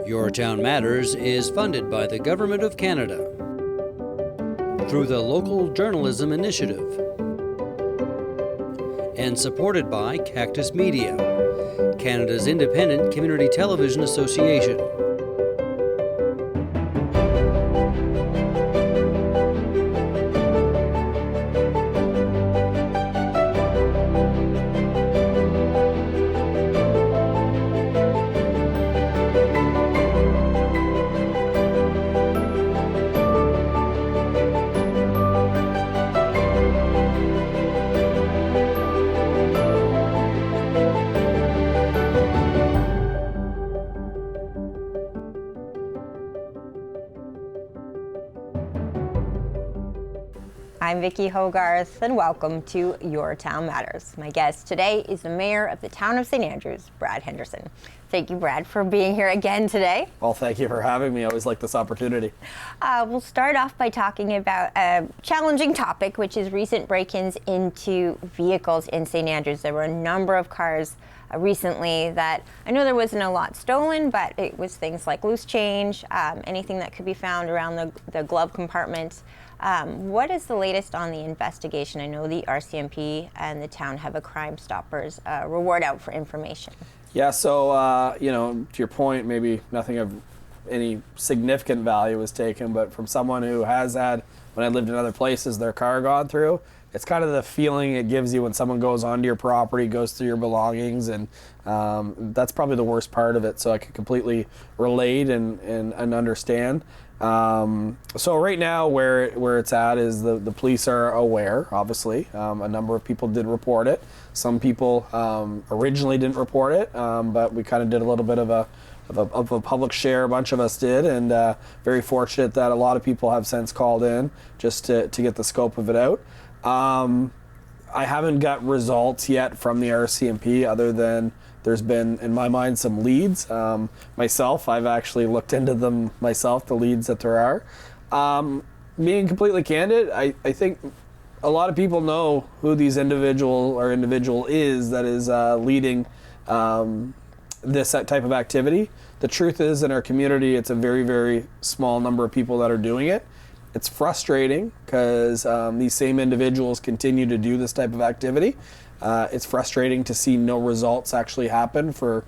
Your Town Matters is funded by the Government of Canada through the Local Journalism Initiative and supported by Cactus Media, Canada's independent community television association. I'm Vicki Hogarth, and welcome to Your Town Matters. My guest today is the Mayor of the town of St. Andrews, Brad Henderson. Thank you, Brad, for being here again today. Well, thank you for having me. I always like this opportunity. We'll start off by talking about a challenging topic, which is recent break-ins into vehicles in St. Andrews. There were a number of cars recently that I know there wasn't a lot stolen, but it was things like loose change, anything that could be found around the glove compartment. What is the latest on the investigation? I know the RCMP and the town have a Crime Stoppers reward out for information. Yeah, so, to your point, maybe nothing of any significant value was taken, but from someone who has had, when I lived in other places, their car gone through, it's kind of the feeling it gives you when someone goes onto your property, goes through your belongings, and that's probably the worst part of it, so I can completely relate and understand. So right now where it's at is the police are aware, obviously. A number of people did report it. Some people originally didn't report it, but we kind of did a little bit of a public share, a bunch of us did, and very fortunate that a lot of people have since called in just to get the scope of it out. I haven't got results yet from the RCMP other than there's been, in my mind, some leads. Myself, I've actually looked into them myself, the leads that there are. Being completely candid, I think a lot of people know who these individual is that is leading this type of activity. The truth is, in our community, it's a very, very small number of people that are doing it. It's frustrating because these same individuals continue to do this type of activity. It's frustrating to see no results actually happen for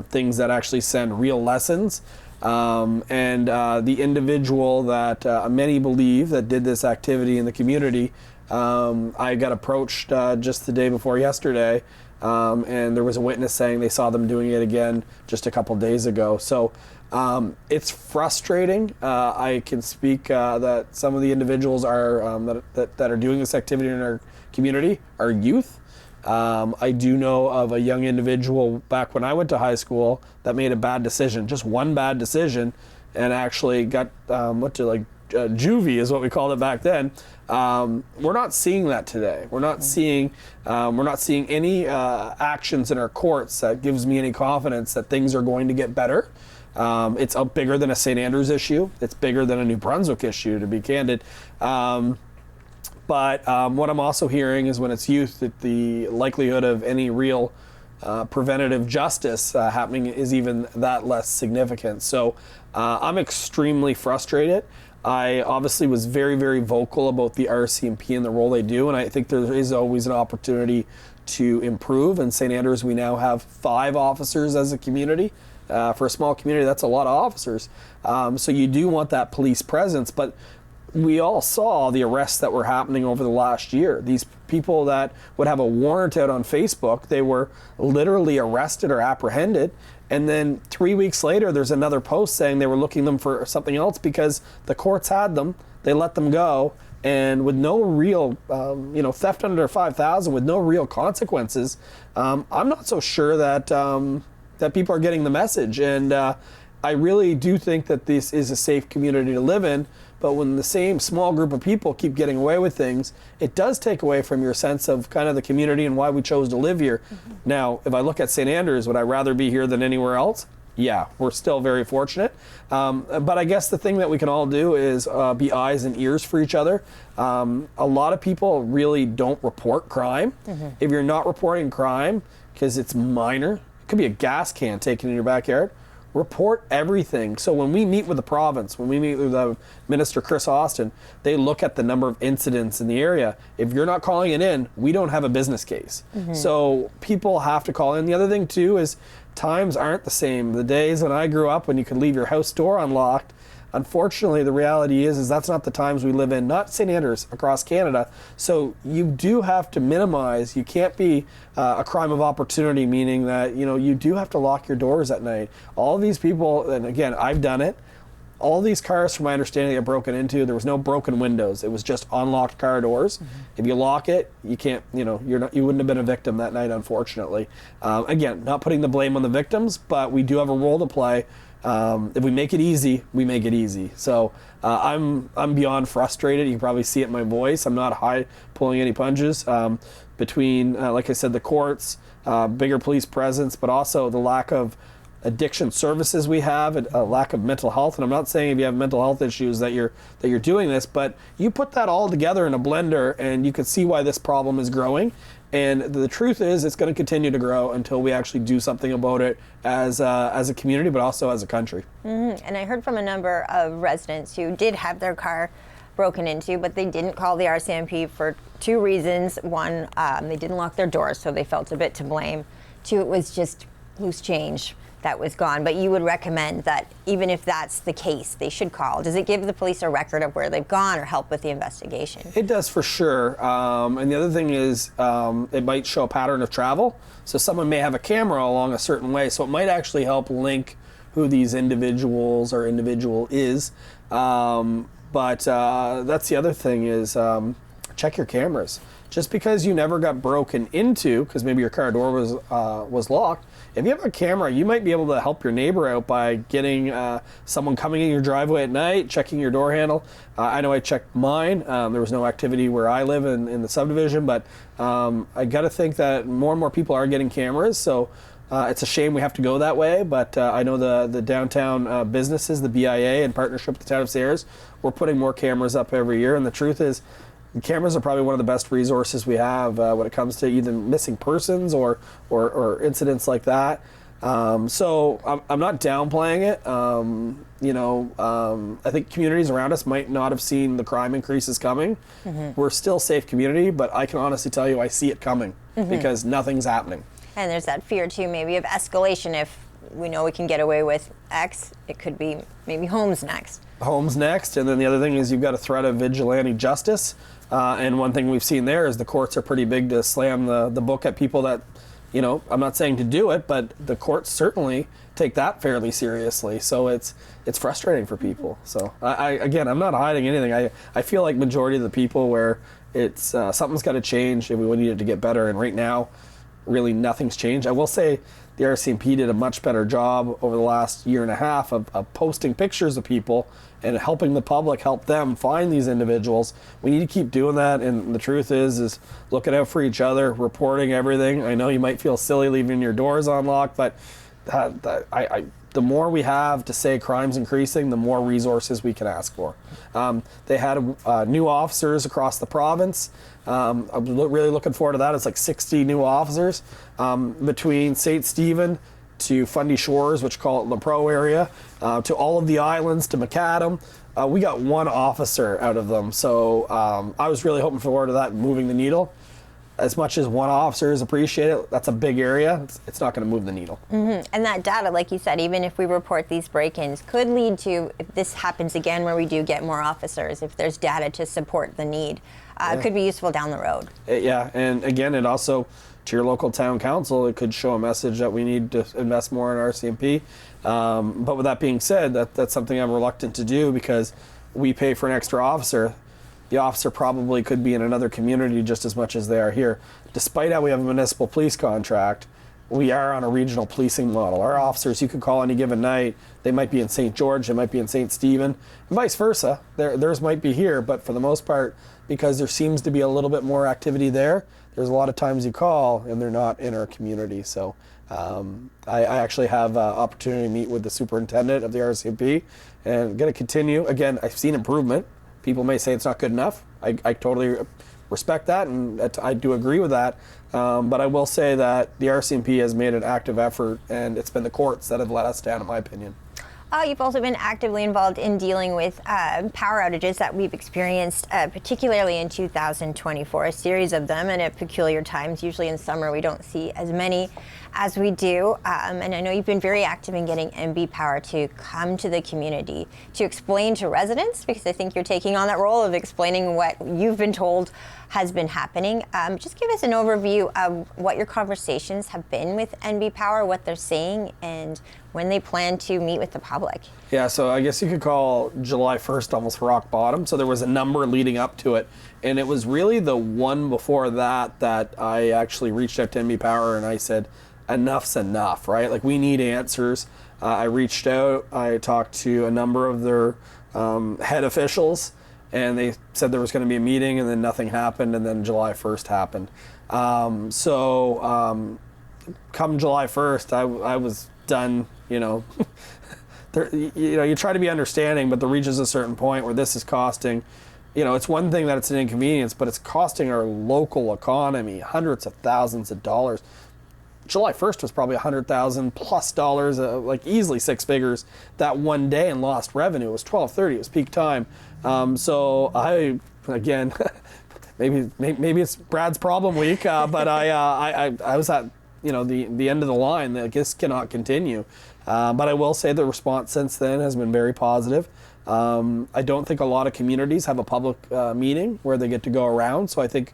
things that actually send real lessons. And the individual that many believe that did this activity in the community, I got approached just the day before yesterday, and there was a witness saying they saw them doing it again just a couple days ago. So it's frustrating. I can speak that some of the individuals are that are doing this activity in our community are youth. I do know of a young individual back when I went to high school that made a bad decision, just one bad decision, and actually got juvie is what we called it back then. We're not seeing that today. We're not seeing any actions in our courts that gives me any confidence that things are going to get better. It's bigger than a St. Andrews issue. It's bigger than a New Brunswick issue, to be candid. But what I'm also hearing is when it's youth, that the likelihood of any real preventative justice happening is even that less significant. So I'm extremely frustrated. I obviously was very, very vocal about the RCMP and the role they do, and I think there is always an opportunity to improve. In St. Andrews, we now have 5 officers as a community. For a small community, that's a lot of officers. So you do want that police presence, but we all saw the arrests that were happening over the last year. These people that would have a warrant out on Facebook, they were literally arrested or apprehended. And then 3 weeks later, there's another post saying they were looking them for something else because the courts had them, they let them go, and with no real, theft under 5,000 with no real consequences. I'm not so sure that that people are getting the message. And I really do think that this is a safe community to live in. But when the same small group of people keep getting away with things, it does take away from your sense of kind of the community and why we chose to live here. Mm-hmm. Now, if I look at St. Andrews, would I rather be here than anywhere else? Yeah, we're still very fortunate. But I guess the thing that we can all do is be eyes and ears for each other. A lot of people really don't report crime. Mm-hmm. If you're not reporting crime because it's minor, it could be a gas can taken in your backyard, report everything. So when we meet with the province, when we meet with Minister Chris Austin, they look at the number of incidents in the area. If you're not calling it in, we don't have a business case. So people have to call in. The other thing too is times aren't the same. The days when I grew up, when you could leave your house door unlocked, unfortunately, the reality is that's not the times we live in, not St. Andrews, across Canada. So you do have to minimize. You can't be a crime of opportunity, meaning that, you know, you do have to lock your doors at night. All of these people, and again, I've done it, all these cars, from my understanding, get broken into. There was no broken windows. It was just unlocked car doors. If you lock it, you can't, you know, you wouldn't have been a victim that night, unfortunately. Again, not putting the blame on the victims, but we do have a role to play. If we make it easy, we make it easy. So I'm beyond frustrated. You can probably see it in my voice. I'm not pulling any punches. Between, like I said, the courts, bigger police presence, but also the lack of addiction services we have, a lack of mental health. And I'm not saying if you have mental health issues that you're doing this, but you put that all together in a blender and you can see why this problem is growing. And the truth is, it's going to continue to grow until we actually do something about it as a community, but also as a country. And I heard from a number of residents who did have their car broken into, but they didn't call the RCMP for two reasons. One, they didn't lock their doors, so they felt a bit to blame. Two, it was just loose change that was gone. But you would recommend that even if that's the case, they should call. Does it give the police a record of where they've gone or help with the investigation? It does for sure. And the other thing is it might show a pattern of travel. So someone may have a camera along a certain way. So it might actually help link who these individuals or individual is. But that's the other thing is check your cameras. Just because you never got broken into, because maybe your car door was locked, if you have a camera, you might be able to help your neighbor out by getting someone coming in your driveway at night, checking your door handle. I know I checked mine. There was no activity where I live in the subdivision, but I got to think that more and more people are getting cameras. So it's a shame we have to go that way, but I know the downtown businesses, the BIA, in partnership with the town of Sayers, we're putting more cameras up every year. And the truth is, the cameras are probably one of the best resources we have when it comes to either missing persons or incidents like that. So I'm not downplaying it. I think communities around us might not have seen the crime increases coming. We're still a safe community, but I can honestly tell you I see it coming because nothing's happening. And there's that fear too, maybe of escalation. If we know we can get away with X, it could be maybe homes next. Homes next, and then the other thing is you've got a threat of vigilante justice. And one thing we've seen there is the courts are pretty big to slam the book at people that, you know, I'm not saying to do it, but the courts certainly take that fairly seriously. So it's frustrating for people. So I'm not hiding anything. I feel like majority of the people where it's something's got to change and we need it to get better. And right now, really nothing's changed. I will say the RCMP did a much better job over the last year and a half of posting pictures of people and helping the public help them find these individuals. We need to keep doing that, and the truth is looking out for each other, reporting everything. I know you might feel silly leaving your doors unlocked, but the more we have to say crime's increasing, the more resources we can ask for. They had new officers across the province. I'm really looking forward to that. It's like 60 new officers between St. Stephen to Fundy Shores, which call it La Pro area, to all of the islands, to Macadam. We got one officer out of them. So I was really hoping forward to that, moving the needle. As much as one officer is appreciated, that's a big area. It's not going to move the needle. And that data, like you said, even if we report these break-ins, could lead to, if this happens again where we do get more officers, if there's data to support the need, it could be useful down the road. Yeah, and again, it also, to your local town council, it could show a message that we need to invest more in RCMP. But with that being said, that's something I'm reluctant to do because we pay for an extra officer. The officer probably could be in another community just as much as they are here. Despite how we have a municipal police contract, we are on a regional policing model. Our officers, you could call any given night, they might be in St. George, they might be in St. Stephen, and vice versa. Theirs might be here, but for the most part, because there seems to be a little bit more activity there, there's a lot of times you call and they're not in our community. So I actually have an opportunity to meet with the superintendent of the RCMP, and I'm going to continue. Again, I've seen improvement. People may say it's not good enough. I totally respect that, and I do agree with that. But I will say that the RCMP has made an active effort, and it's been the courts that have let us down, in my opinion. You've also been actively involved in dealing with power outages that we've experienced, particularly in 2024, a series of them, and at peculiar times. Usually in summer we don't see as many as we do. And I know you've been very active in getting NB Power to come to the community to explain to residents, because I think you're taking on that role of explaining what you've been told has been happening. Just give us an overview of what your conversations have been with NB Power, what they're saying, and when they plan to meet with the public. Yeah, so I guess you could call July 1st almost rock bottom. So there was a number leading up to it. And it was really the one before that that I actually reached out to NB Power and I said, enough's enough, right? Like, we need answers. I reached out, I talked to a number of their head officials, and they said there was going to be a meeting, and then nothing happened, and then July 1st happened. Come July 1st, I was done, you try to be understanding, but there reaches a certain point where this is costing, it's one thing that it's an inconvenience, but it's costing our local economy hundreds of thousands of dollars. July 1st was probably $100,000 plus dollars, like easily six figures that one day in lost revenue. It was 12:30, it was peak time. So I, again, maybe it's Brad's problem week, but I was at the end of the line. That this cannot continue. But I will say the response since then has been very positive. I don't think a lot of communities have a public meeting where they get to go around. So I think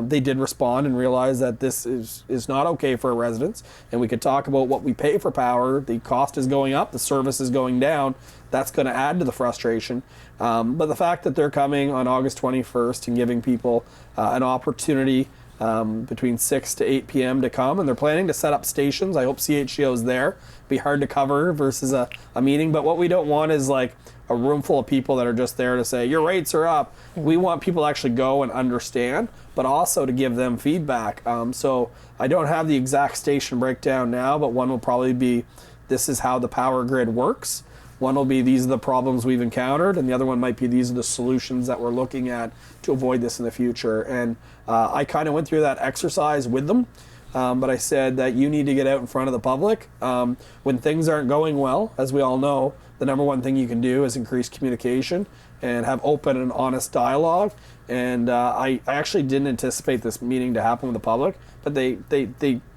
they did respond and realize that this is not okay for our residents. And we could talk about what we pay for power. The cost is going up, the service is going down. That's going to add to the frustration. But the fact that they're coming on August 21st and giving people an opportunity between 6 to 8 p.m. to come, and they're planning to set up stations. I hope CHCO is there. Be hard to cover versus a meeting, but what we don't want is like a room full of people that are just there to say your rates are up. We want people to actually go and understand, but also to give them feedback. So I don't have the exact station breakdown now, but one will probably be, this is how the power grid works. One will be, these are the problems we've encountered, and the other one might be, these are the solutions that we're looking at to avoid this in the future. And I kind of went through that exercise with them, but I said that you need to get out in front of the public. When things aren't going well, as we all know, the number one thing you can do is increase communication and have open and honest dialogue. And I actually didn't anticipate this meeting to happen with the public, but there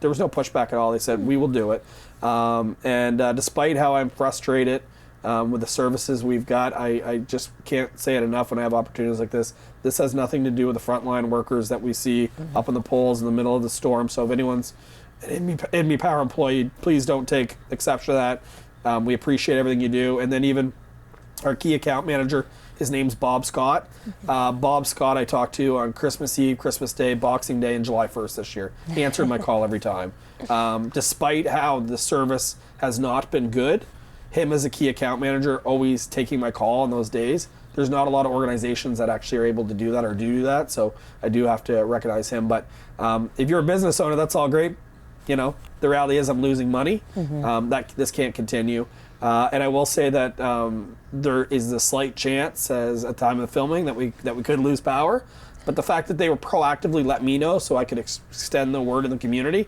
was no pushback at all. They said, we will do it. Despite how I'm frustrated with the services we've got, I just can't say it enough when I have opportunities like this. This has nothing to do with the frontline workers that we see up in the poles in the middle of the storm. So if anyone's an NB Power employee, please don't take exception to that. We appreciate everything you do. And then even our key account manager, his name's Bob Scott. Bob Scott I talked to on Christmas Eve, Christmas Day, Boxing Day, and July 1st this year. He answered my call every time. Despite how the service has not been good, him as a key account manager always taking my call on those days. There's not a lot of organizations that actually are able to do that or do that, so I do have to recognize him. But if you're a business owner, that's all great. The reality is I'm losing money. This can't continue. And I will say that there is a slight chance, as at the time of filming, that we could lose power. But the fact that they were proactively let me know so I could extend the word in the community.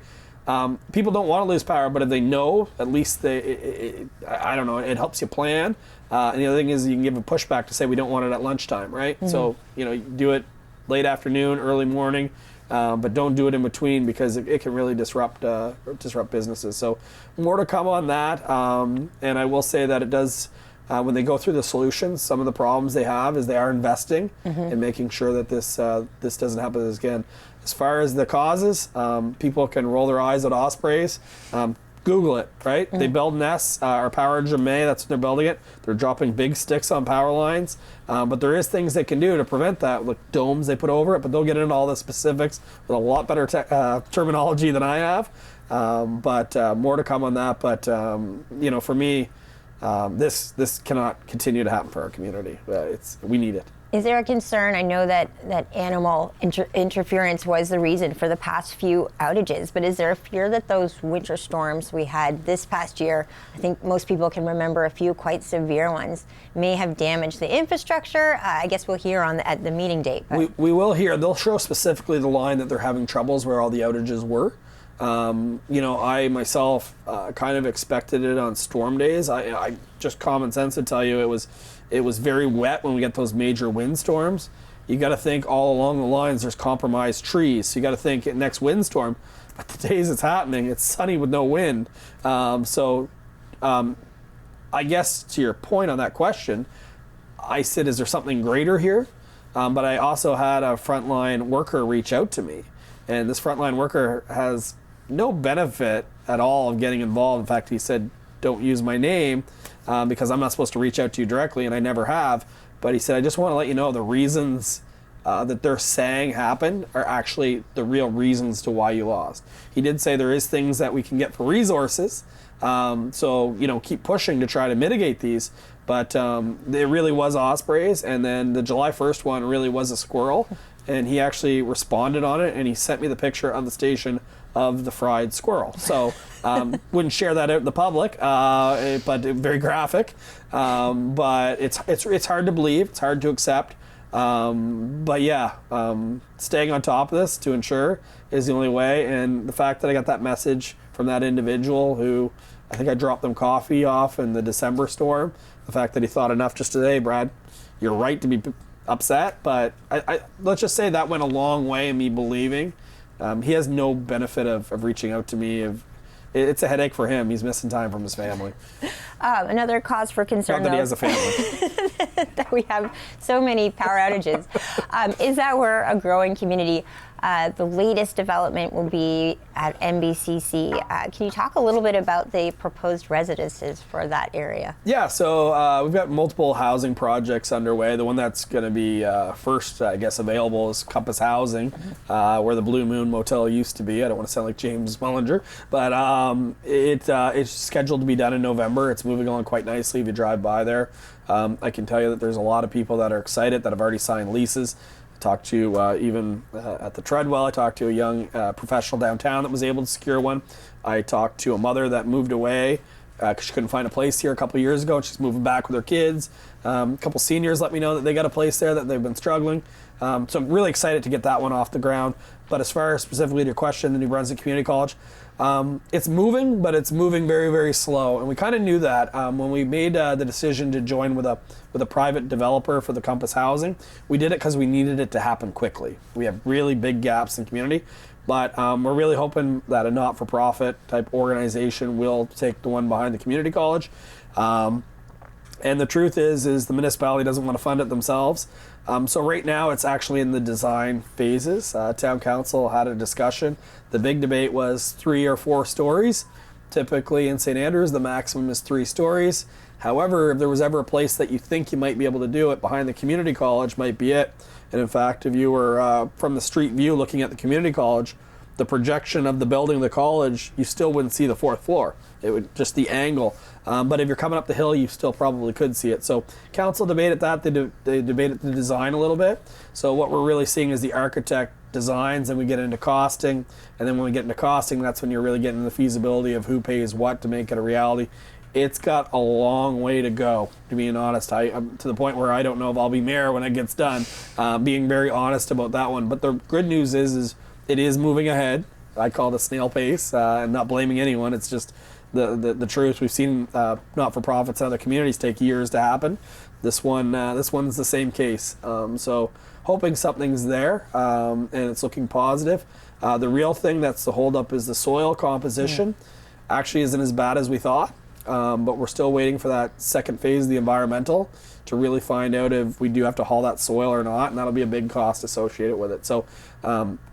People don't want to lose power, but if they know, at least I don't know, it helps you plan. And the other thing is you can give a pushback to say we don't want it at lunchtime, right? So, you do it late afternoon, early morning, but don't do it in between because it can really disrupt businesses. So more to come on that. And I will say that it does, when they go through the solutions, some of the problems they have is they are investing in making sure that this doesn't happen again. As far as the causes, people can roll their eyes at ospreys. Google it, right? They build nests, or power in May, that's what they're building it. They're dropping big sticks on power lines. But there is things they can do to prevent that, like domes they put over it, but they'll get into all the specifics with a lot better terminology than I have. But more to come on that. But, for me, this cannot continue to happen for our community. We need it. Is there a concern? I know that animal interference was the reason for the past few outages, but is there a fear that those winter storms we had this past year, I think most people can remember a few quite severe ones, may have damaged the infrastructure? I guess we'll hear at the meeting date. We will hear. They'll show specifically the line that they're having troubles where all the outages were. I myself kind of expected it on storm days. I just common sense would tell you it was very wet when we get those major windstorms. You got to think all along the lines there's compromised trees. So you got to think next windstorm, but the days it's happening, it's sunny with no wind. I guess to your point on that question, I said, is there something greater here? But I also had a frontline worker reach out to me, and this frontline worker has no benefit at all of getting involved. In fact, he said, don't use my name because I'm not supposed to reach out to you directly, and I never have. But he said, I just want to let you know the reasons that they're saying happened are actually the real reasons to why you lost. He did say there is things that we can get for resources, so keep pushing to try to mitigate these. But it really was ospreys, and then the July 1st one really was a squirrel, and he actually responded on it, and he sent me the picture of the station of the fried squirrel. So wouldn't share that out in the public, but very graphic. But it's hard to believe, it's hard to accept. But yeah, staying on top of this to ensure is the only way. And the fact that I got that message from that individual who I think I dropped them coffee off in the December storm, the fact that he thought enough just today, Brad, you're right to be upset, but I let's just say that went a long way in me believing. He has no benefit of reaching out to me. It's a headache for him. He's missing time from his family. Another cause for concern, Not that he has a family. that we have so many power outages, is that we're a growing community. The latest development will be at MBCC. Can you talk a little bit about the proposed residences for that area? Yeah, so we've got multiple housing projects underway. The one that's going to be first, I guess, available is Compass Housing, where the Blue Moon Motel used to be. I don't want to sound like James Mullinger, but it's scheduled to be done in November. It's moving along quite nicely if you drive by there. I can tell you that there's a lot of people that are excited that have already signed leases. Talked to even at the Treadwell, I talked to a young professional downtown that was able to secure one. I talked to a mother that moved away because she couldn't find a place here a couple of years ago, and she's moving back with her kids. A couple seniors let me know that they got a place there that they've been struggling. So I'm really excited to get that one off the ground. But as far as specifically to your question, the New Brunswick Community College, it's moving, but it's moving very, very slow. And we kind of knew that when we made the decision to join with a private developer for the Compass Housing. We did it because we needed it to happen quickly. We have really big gaps in community, but we're really hoping that a not-for-profit type organization will take the one behind the community college. And the truth is the municipality doesn't want to fund it themselves. So right now it's actually in the design phases. Town council had a discussion. The big debate was 3 or 4 stories. Typically in St. Andrews, the maximum is 3 stories. However, if there was ever a place that you think you might be able to do it, behind the community college might be it. And in fact, if you were from the street view looking at the community college, the projection of the building of the college, you still wouldn't see the 4th floor. It would just the angle. But if you're coming up the hill, you still probably could see it. So council debated that. They debated the design a little bit. So what we're really seeing is the architect designs, and we get into costing. And then when we get into costing, that's when you're really getting the feasibility of who pays what to make it a reality. It's got a long way to go, to be honest. I'm to the point where I don't know if I'll be mayor when it gets done, being very honest about that one. But the good news is it is moving ahead. I call it a snail pace. I'm not blaming anyone. It's just the truth. We've seen not-for-profits in other communities take years to happen. This one's the same case. So hoping something's there, and it's looking positive. The real thing that's the holdup is the soil composition. Actually isn't as bad as we thought, but we're still waiting for that second phase, the environmental, to really find out if we do have to haul that soil or not, and that'll be a big cost associated with it. So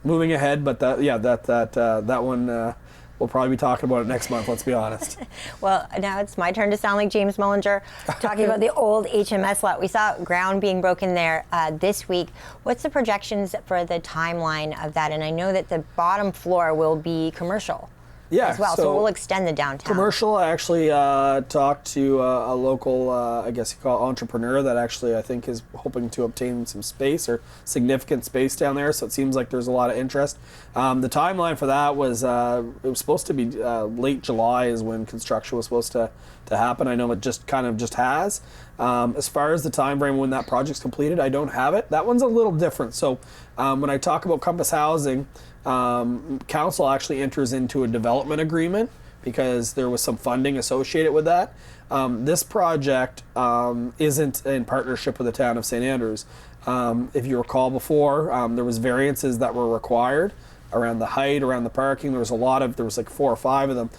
moving ahead, but that one. We'll probably be talking about it next month, let's be honest. Well, now it's my turn to sound like James Mullinger, talking about the old HMS lot. We saw ground being broken there this week. What's the projections for the timeline of that? And I know that the bottom floor will be commercial. Yeah, as well. So we'll extend the downtown. Commercial, I actually talked to a local, I guess you call it entrepreneur that actually I think is hoping to obtain some space or significant space down there. So it seems like there's a lot of interest. The timeline for that was it was supposed to be late July is when construction was supposed to happen. I know it just has. As far as the time frame when that project's completed, I don't have it. That one's a little different. So when I talk about Compass Housing, council actually enters into a development agreement because there was some funding associated with that. This project isn't in partnership with the town of St. Andrews. If you recall before, there was variances that were required around the height, around the parking. There was like 4 or 5 of them.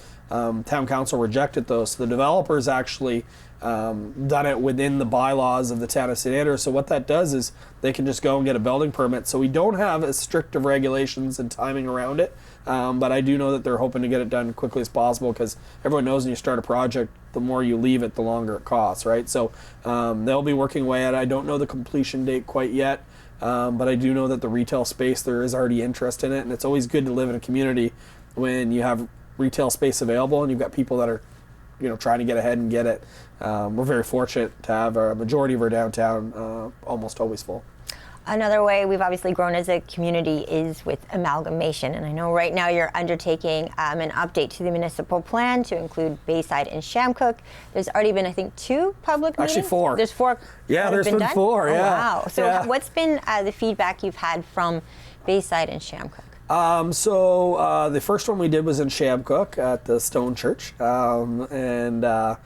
Town council rejected those. So the developers actually done it within the bylaws of the town of St. Andrews. So what that does is they can just go and get a building permit. So we don't have as strict of regulations and timing around it. But I do know that they're hoping to get it done quickly as possible because everyone knows when you start a project, the more you leave it, the longer it costs, right? So they'll be working away at it. I don't know the completion date quite yet. But I do know that the retail space, there is already interest in it. And it's always good to live in a community when you have retail space available and you've got people that are trying to get ahead and get it. We're very fortunate to have a majority of our downtown almost always full. Another way we've obviously grown as a community is with amalgamation. And I know right now you're undertaking an update to the municipal plan to include Bayside and Shamcook. There's already been, I think, 2 public meetings? Actually 4. There's 4. Yeah, there's been 4, yeah. Oh, wow. So yeah. what's been the feedback you've had from Bayside and Shamcook? So the first one we did was in Shamcook at the Stone Church. That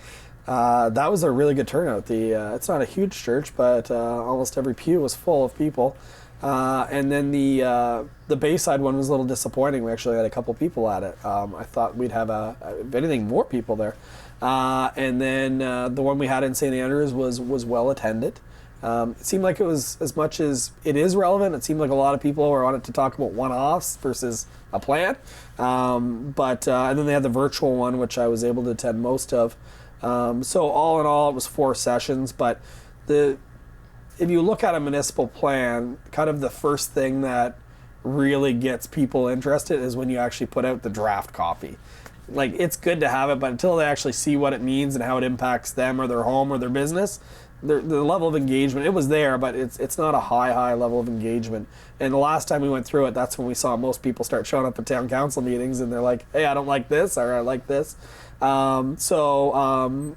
was a really good turnout. It's not a huge church, but almost every pew was full of people. And then the Bayside one was a little disappointing. We actually had a couple people at it. I thought we'd have, if anything, more people there. And then the one we had in St. Andrews was well attended. It seemed like it was, as much as it is relevant, it seemed like a lot of people were on it to talk about one-offs versus a plan. And then they had the virtual one, which I was able to attend most of. So all in all, it was 4 sessions. But if you look at a municipal plan, kind of the first thing that really gets people interested is when you actually put out the draft copy. Like, it's good to have it, but until they actually see what it means and how it impacts them or their home or their business, the level of engagement, it was there, but it's not a high level of engagement. And the last time we went through it, that's when we saw most people start showing up at town council meetings and they're like, hey, I don't like this, or I like this. Xander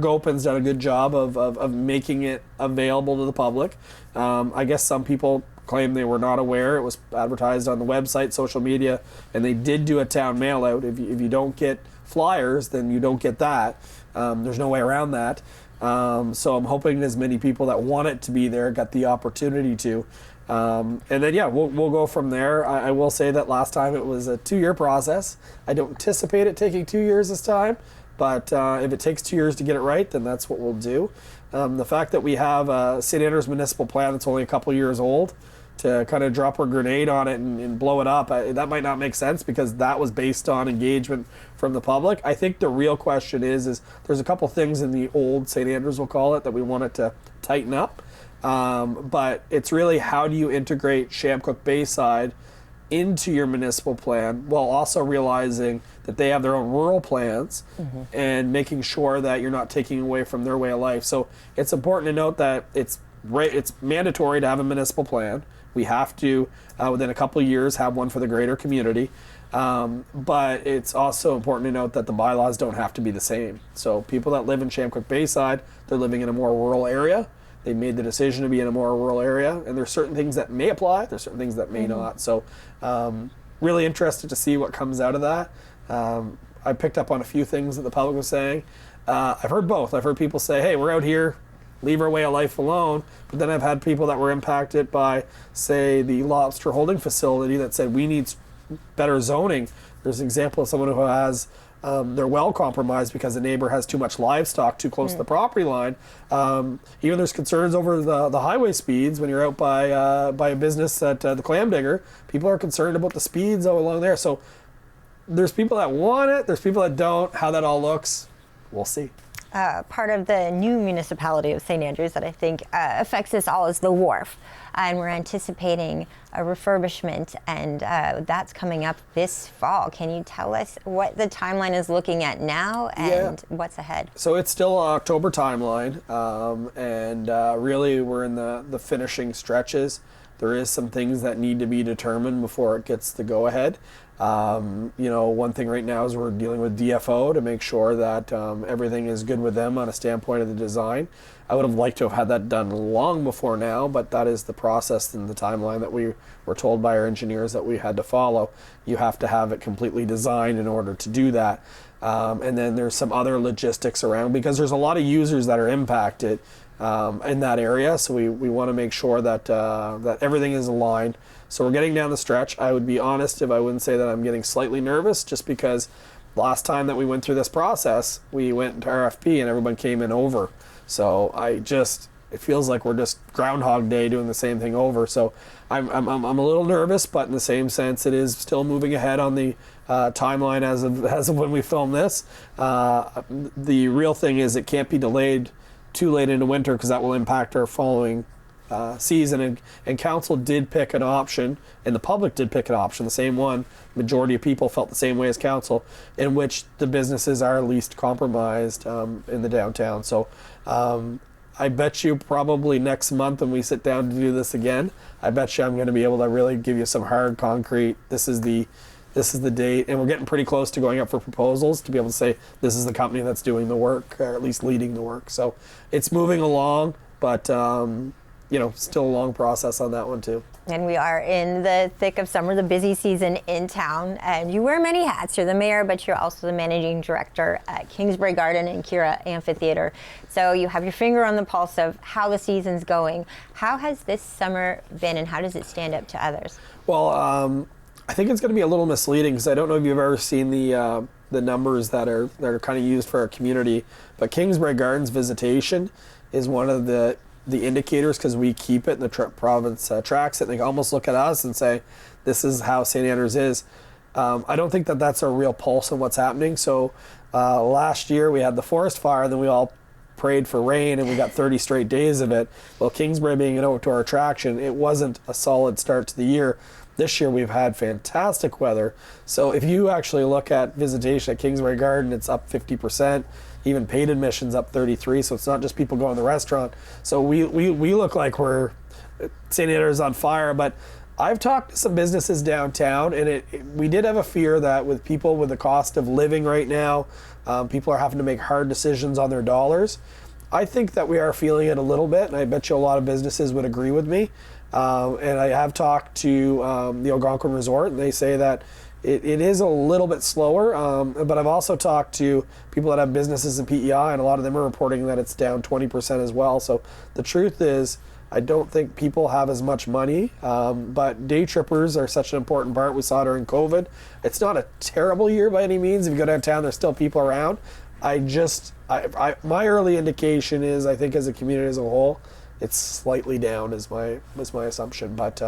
Gopin's done a good job of making it available to the public. I guess some people claim they were not aware. It was advertised on the website, social media, and they did do a town mail out. If you don't get flyers, then you don't get that. There's no way around that. So I'm hoping as many people that want it to be there got the opportunity to. And then, yeah, we'll go from there. I will say that last time it was a 2-year process. I don't anticipate it taking 2 years this time, but if it takes 2 years to get it right, then that's what we'll do. The fact that we have a St. Andrews municipal plan that's only a couple years old, to kind of drop a grenade on it and blow it up, that might not make sense because that was based on engagement from the public. I think the real question is there's a couple things in the old St. Andrews, we'll call it, that we wanted to tighten up. But it's really, how do you integrate Shamcook Bayside into your municipal plan while also realizing that they have their own rural plans and making sure that you're not taking away from their way of life. So it's important to note that it's mandatory to have a municipal plan. We have to, within a couple of years, have one for the greater community. But it's also important to note that the bylaws don't have to be the same. So people that live in Shamcook Bayside, they're living in a more rural area. They made the decision to be in a more rural area, and there's certain things that may apply, there's certain things that may not. So really interested to see what comes out of that. I picked up on a few things that the public was saying. I've heard both. I've heard people say, hey, we're out here, leave our way of life alone. But then I've had people that were impacted by, say, the lobster holding facility that said we need better zoning. There's an example of someone who has their well compromised because the neighbor has too much livestock too close to the property line. Even there's concerns over the highway speeds when you're out by a business at the Clam Digger. People are concerned about the speeds along there. So there's people that want it, there's people that don't. How that all looks, we'll see. part of the new municipality of St. Andrews that I think affects us all is the wharf. And we're anticipating a refurbishment, and that's coming up this fall. Can you tell us what the timeline is looking at now and what's ahead? So it's still an October timeline, and really we're in the finishing stretches. There is some things that need to be determined before it gets the go-ahead. One thing right now is we're dealing with DFO to make sure that everything is good with them on a standpoint of the design. I would have liked to have had that done long before now, but that is the process and the timeline that we were told by our engineers that we had to follow. You have to have it completely designed in order to do that. And then there's some other logistics around, because there's a lot of users that are impacted in that area. So we want to make sure that that everything is aligned. So we're getting down the stretch. I would be honest if I wouldn't say that I'm getting slightly nervous, just because last time that we went through this process, we went into RFP and everyone came in over. So it feels like we're just Groundhog Day doing the same thing over. So I'm a little nervous, but in the same sense, it is still moving ahead on the timeline as of when we film this. The real thing is it can't be delayed too late into winter, because that will impact our following season. And council did pick an option, and the public did pick an option, the same one. Majority of people felt the same way as council, in which the businesses are least compromised in the downtown. So I bet you probably next month when we sit down to do this again, I bet you I'm going to be able to really give you some hard concrete. This is the date, and we're getting pretty close to going up for proposals to be able to say this is the company that's doing the work, or at least leading the work. So it's moving along, but still a long process on that one too. And we are in the thick of summer, the busy season in town, and you wear many hats. You're the mayor, but you're also the managing director at Kingsbury Garden and Kira Amphitheater. So you have your finger on the pulse of how the season's going. How has this summer been, and how does it stand up to others? Well, I think it's going to be a little misleading, because I don't know if you've ever seen the numbers that are kind of used for our community, but Kingsbury Gardens visitation is one of the indicators, because we keep it, and the province tracks it, and they almost look at us and say, this is how St. Andrews is. I don't think that that's a real pulse of what's happening. So last year we had the forest fire, and then we all prayed for rain, and we got 30 straight days of it. Well, Kingsbury being an outdoor attraction, it wasn't a solid start to the year. This year we've had fantastic weather. So if you actually look at visitation at Kingsbury Garden, it's up 50%. Even paid admissions up 33%. So it's not just people going to the restaurant. So we look like we're St. Andrews on fire. But I've talked to some businesses downtown, and we did have a fear that with people with the cost of living right now, people are having to make hard decisions on their dollars. I think that we are feeling it a little bit, and I bet you a lot of businesses would agree with me. And I have talked to the Algonquin Resort, and they say that it is a little bit slower. But I've also talked to people that have businesses in PEI, and a lot of them are reporting that it's down 20% as well. So the truth is, I don't think people have as much money, but day trippers are such an important part. We saw during COVID. It's not a terrible year by any means. If you go downtown, there's still people around. My early indication is, I think as a community as a whole, it's slightly down is my assumption, but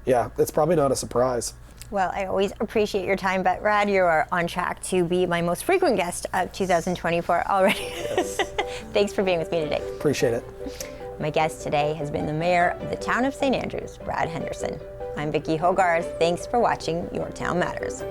it's probably not a surprise. Well, I always appreciate your time, but Brad, you are on track to be my most frequent guest of 2024 already. Yes. Thanks for being with me today. Appreciate it. My guest today has been the mayor of the town of St. Andrews, Brad Henderson. I'm Vicki Hogarth. Thanks for watching Your Town Matters.